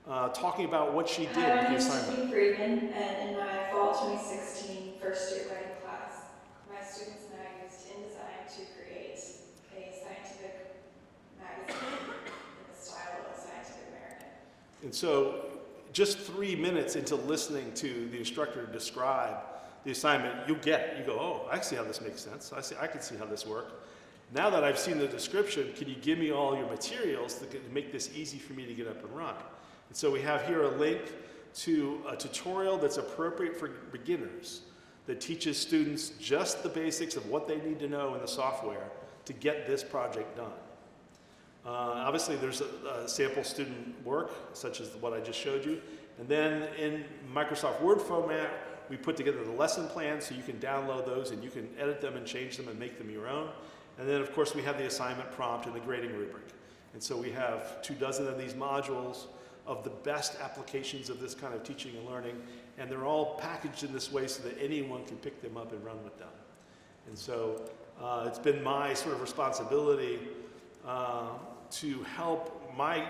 talking about what she did with the assignment. I'm Friedman, and in my fall 2016 first year writing class, my students and I used InDesign to create a scientific magazine in the style of Scientific American. And so just 3 minutes into listening to the instructor describe the assignment, you get it. You go, oh, I see how this makes sense. I can see how this works. Now that I've seen the description, can you give me all your materials to make this easy for me to get up and run? And so we have here a link to a tutorial that's appropriate for beginners that teaches students just the basics of what they need to know in the software to get this project done. Obviously, there's a sample student work, such as what I just showed you. And then in Microsoft Word format, we put together the lesson plan so you can download those and you can edit them and change them and make them your own. And then, of course, we have the assignment prompt and the grading rubric. And so we have 24 of these modules of the best applications of this kind of teaching and learning, and they're all packaged in this way so that anyone can pick them up and run with them. And so it's been my sort of responsibility to help my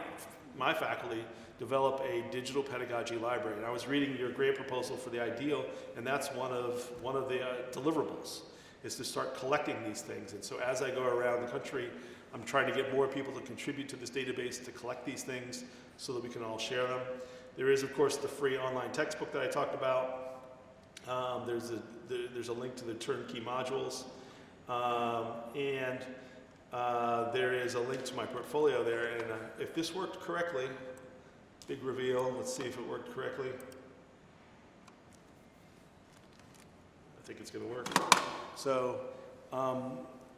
faculty develop a digital pedagogy library. And I was reading your grant proposal for the IDEAL, and that's one of the deliverables, is to start collecting these things. And so as I go around the country, I'm trying to get more people to contribute to this database to collect these things so that we can all share them. There is, of course, the free online textbook that I talked about. There's a link to the turnkey modules. And there is a link to my portfolio there. And if this worked correctly, big reveal, let's see if it worked correctly. I think it's going to work. So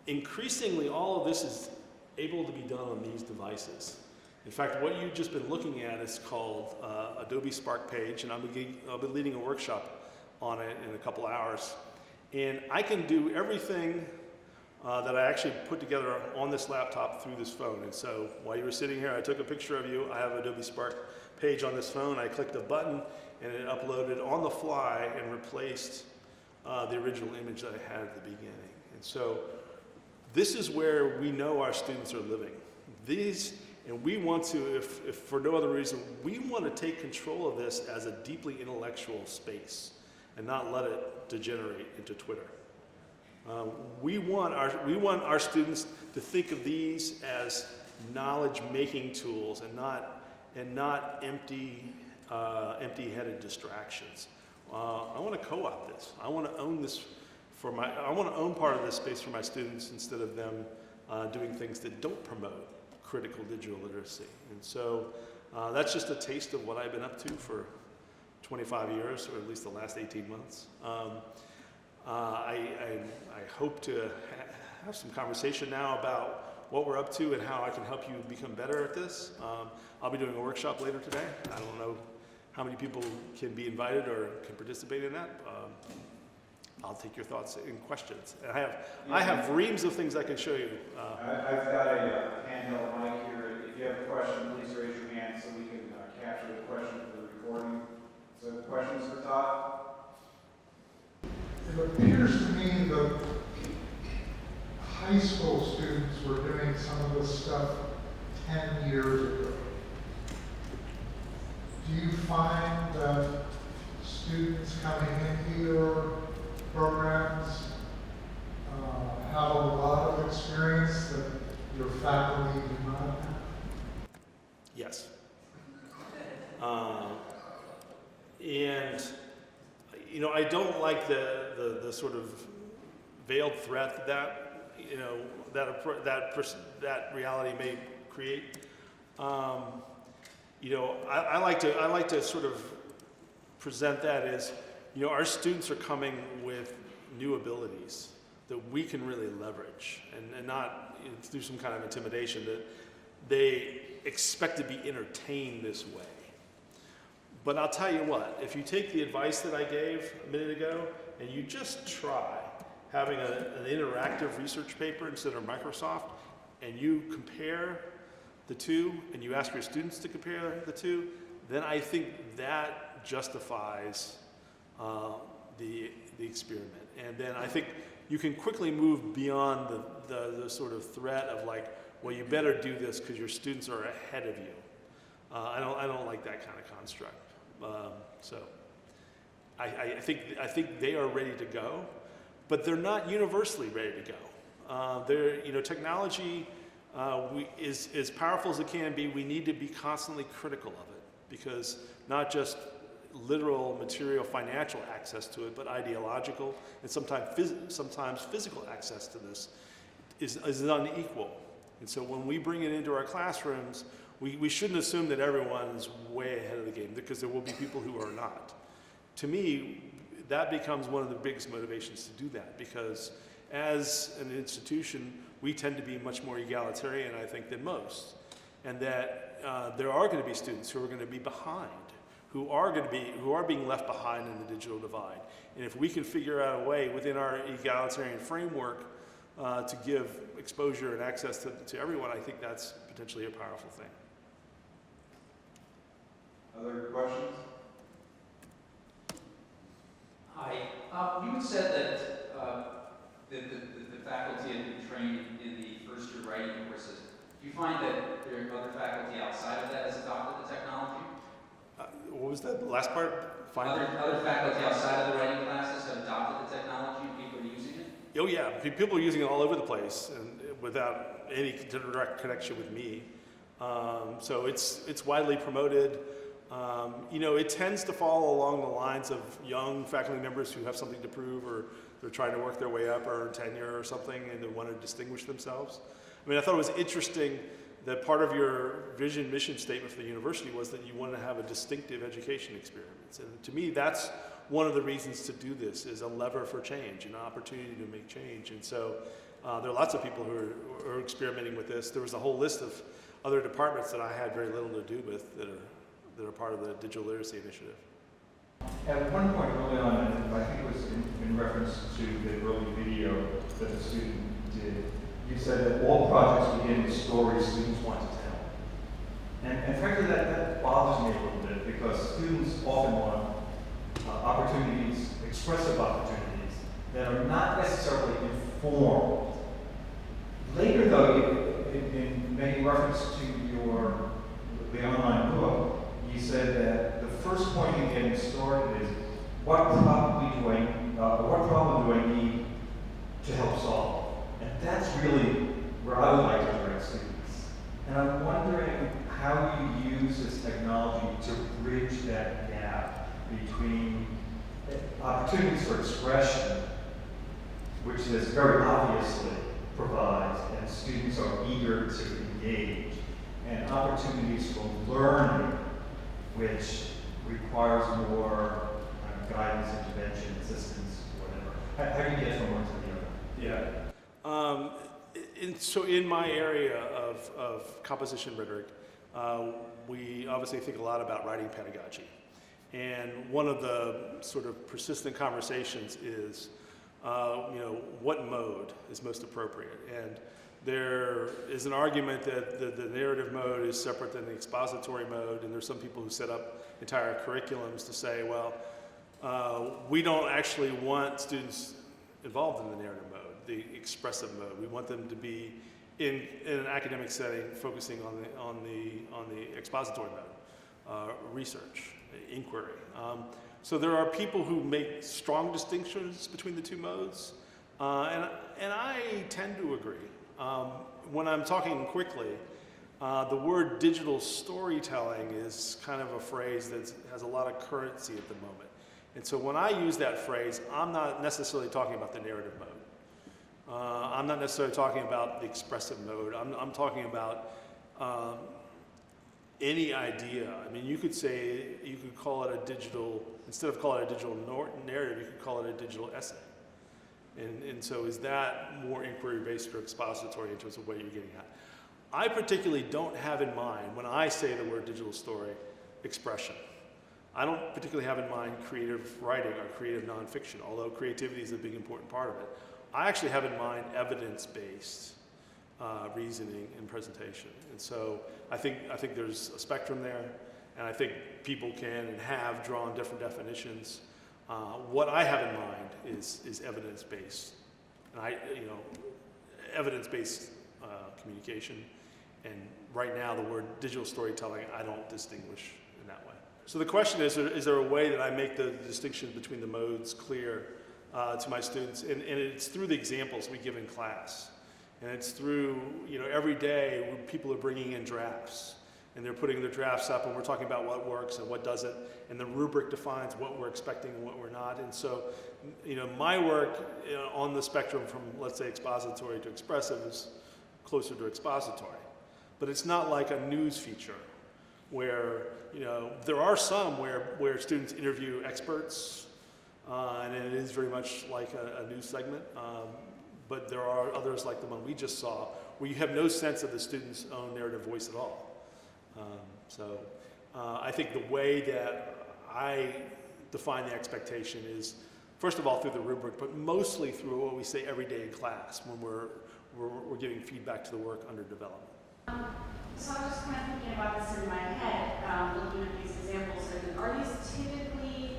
increasingly, all of this is able to be done on these devices. In fact, what you've just been looking at is called Adobe Spark Page, and I'll be leading a workshop on it in a couple hours. And I can do everything that I actually put together on this laptop through this phone. And so while you were sitting here, I took a picture of you. I have Adobe Spark Page on this phone. I clicked a button, and it uploaded on the fly and replaced the original image that I had at the beginning. And so this is where we know our students are living. And we want to, if for no other reason, we want to take control of this as a deeply intellectual space and not let it degenerate into Twitter. We want our students to think of these as knowledge-making tools and not empty-headed distractions. I want to co-opt this. I want to own this I want to own part of this space for my students instead of them doing things that don't promote critical digital literacy. And so that's just a taste of what I've been up to for 25 years, or at least the last 18 months. I hope to have some conversation now about what we're up to and how I can help you become better at this. I'll be doing a workshop later today. I don't know how many people can be invited or can participate in that. I'll take your thoughts and questions. And I have reams of things I can show you. I've got a handheld mic here. If you have a question, please raise your hand so we can capture the question for the recording. So questions for Todd? It appears to me that high school students were doing some of this stuff 10 years ago. Do you find that students coming into your programs have a lot of experience that your faculty do not have? Yes. And I don't like the sort of veiled threat that that reality may create. I like to sort of present that as, our students are coming with new abilities we can really leverage, and not through some kind of intimidation, that they expect to be entertained this way. But I'll tell you what, if you take the advice that I gave a minute ago and you just try having an interactive research paper instead of Microsoft, and you compare the two, and you ask your students to compare the two, then I think that justifies the experiment. And then I think you can quickly move beyond the sort of threat of like, well, you better do this because your students are ahead of you. I don't like that kind of construct. So I think they are ready to go, but they're not universally ready to go. Technology is as powerful as it can be. We need to be constantly critical of it, because not just literal, material, financial access to it, but ideological and sometimes physical access to this is unequal. And so when we bring it into our classrooms, we shouldn't assume that everyone's way ahead of the game, because there will be people who are not. To me, that becomes one of the biggest motivations to do that, because as an institution, we tend to be much more egalitarian, I think, than most. And that there are going to be students who are going to be behind, who are being left behind in the digital divide. And if we can figure out a way within our egalitarian framework to give exposure and access to everyone, I think that's potentially a powerful thing. Other questions? Hi. You had said that the faculty had been trained in the first year writing courses. Do you find that there are other faculty outside of that has adopted the technology? What was that last part? Other faculty outside of the writing classes have adopted the technology and people are using it? Oh yeah, people are using it all over the place, and without any direct connection with me. So it's widely promoted. It tends to fall along the lines of young faculty members who have something to prove, or they're trying to work their way up or tenure or something, and they want to distinguish themselves. I mean, I thought it was interesting that part of your vision mission statement for the university was that you want to have a distinctive education experience. And to me, that's one of the reasons to do this, is a lever for change, an opportunity to make change. And so there are lots of people who are experimenting with this. There was a whole list of other departments that I had very little to do with that are part of the digital literacy initiative. At one point early on, and I think it was in reference to the early video that a student did, you said that all projects begin with stories students want to tell. And frankly, that bothers me a little bit, because students often want opportunities, expressive opportunities, that are not necessarily informed. Later, though, in making reference to the online book, you said that the first point in getting started is, what problem do I need to help solve? And that's really where I would like to direct students. And I'm wondering how you use this technology to bridge that gap between opportunities for expression, which this very obviously provides, and students are eager to engage, and opportunities for learning, which requires more guidance, intervention, assistance, whatever. How do you get from one to the other? Yeah. So in my area of composition rhetoric, we obviously think a lot about writing pedagogy. And one of the sort of persistent conversations is, what mode is most appropriate? And there is an argument that the narrative mode is separate than the expository mode, and there's some people who set up entire curriculums to say, well, we don't actually want students involved in the narrative mode, the expressive mode. We want them to be in an academic setting, focusing on the expository mode, research, inquiry. So there are people who make strong distinctions between the two modes, and I tend to agree. When I'm talking quickly, the word digital storytelling is kind of a phrase that has a lot of currency at the moment. And so when I use that phrase, I'm not necessarily talking about the narrative mode. I'm not necessarily talking about the expressive mode. I'm talking about any idea. I mean, you could call it a digital, instead of calling it a digital narrative, you could call it a digital essay. And so is that more inquiry-based or expository in terms of what you're getting at? I particularly don't have in mind, when I say the word digital story, expression. I don't particularly have in mind creative writing or creative nonfiction, although creativity is a big important part of it. I actually have in mind evidence-based reasoning and presentation. And so I think there's a spectrum there, and I think people can and have drawn different definitions. What I have in mind is evidence-based, and evidence-based communication. And right now, the word digital storytelling, I don't distinguish in that way. So the question is there a way that I make the distinction between the modes clear to my students? And it's through the examples we give in class. And it's through, every day when people are bringing in drafts. And they're putting their drafts up, and we're talking about what works and what doesn't. And the rubric defines what we're expecting and what we're not. And so, my work on the spectrum from, let's say, expository to expressive is closer to expository. But it's not like a news feature where, there are some where students interview experts, and it is very much like a news segment. But there are others like the one we just saw, where you have no sense of the student's own narrative voice at all. I think the way that I define the expectation is, first of all, through the rubric, but mostly through what we say every day in class when we're giving feedback to the work under development. So I'm just kind of thinking about this in my head, looking at these examples, and are these typically,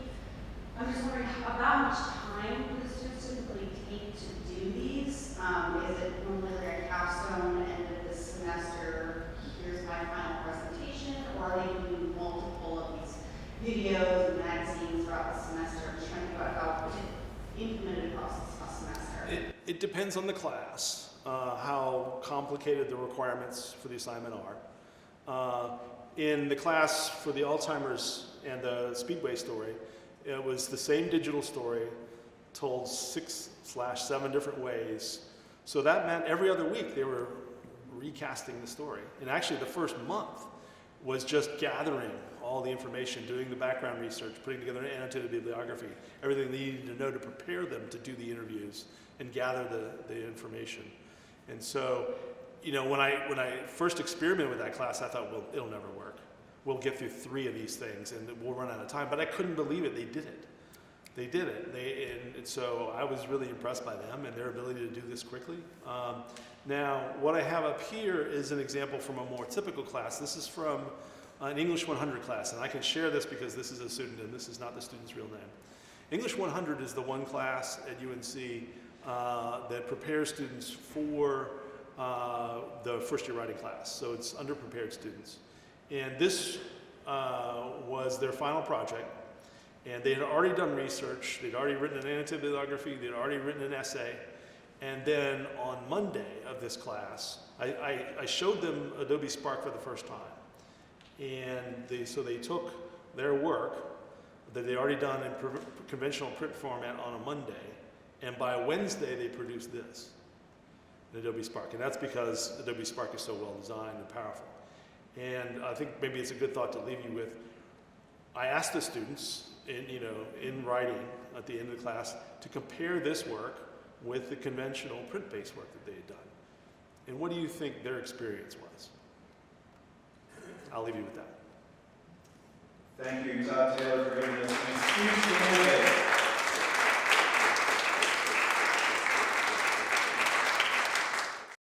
I'm just wondering, about how much time do the students typically take to do these? Is it normally like a capstone, end of the semester, here's my final presentation, or are they doing multiple of these videos and magazines throughout the semester? I'm just trying to think about how it's implemented across a semester. It depends on the class, how complicated the requirements for the assignment are. In the class for the Alzheimer's and the Speedway story, it was the same digital story told 6/7 different ways. So that meant every other week they were recasting the story. And actually the first month was just gathering all the information, doing the background research, putting together an annotated bibliography, everything they needed to know to prepare them to do the interviews and gather the information. And so, when I first experimented with that class, I thought, well, it'll never work. We'll get through 3 of these things and we'll run out of time. But I couldn't believe it. They did it. They did it. And so I was really impressed by them and their ability to do this quickly. Now, what I have up here is an example from a more typical class. This is from an English 100 class, and I can share this because this is a student and this is not the student's real name. English 100 is the one class at UNC that prepares students for the first year writing class. So it's underprepared students. And this was their final project. And they had already done research. They'd already written an annotated bibliography. They'd already written an essay. And then on Monday of this class, I showed them Adobe Spark for the first time. And so they took their work that they'd already done in conventional print format on a Monday. And by Wednesday, they produced this in Adobe Spark. And that's because Adobe Spark is so well designed and powerful. And I think maybe it's a good thought to leave you with. I asked the students in writing at the end of the class to compare this work with the conventional print-based work that they had done. And what do you think their experience was? I'll leave you with that. Thank you, Todd Taylor, for giving us an excuse to